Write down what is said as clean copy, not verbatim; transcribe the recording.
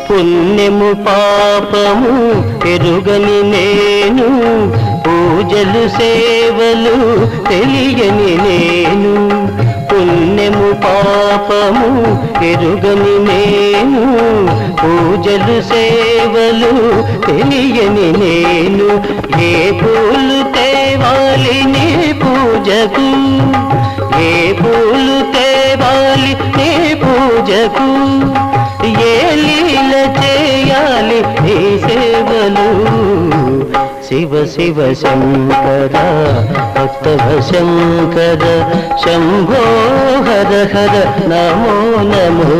పుణ్యము పాపము ఎరుగని నేను, పూజలు సేవలు తెలియని నేను. పుణ్యము పాపము ఎరుగని నేను, పూజలు సేవలు తెలియని నేను. ఏ పూలు తేవాలి నీ పూజకు, ఏ పూలు తేవాలి నీ పూజకు, ఏ లీల చేయాలి నీ సేవలు. శివ శివ శంకర భక్తవ శంకర, శంభో హర హర నమో నమో.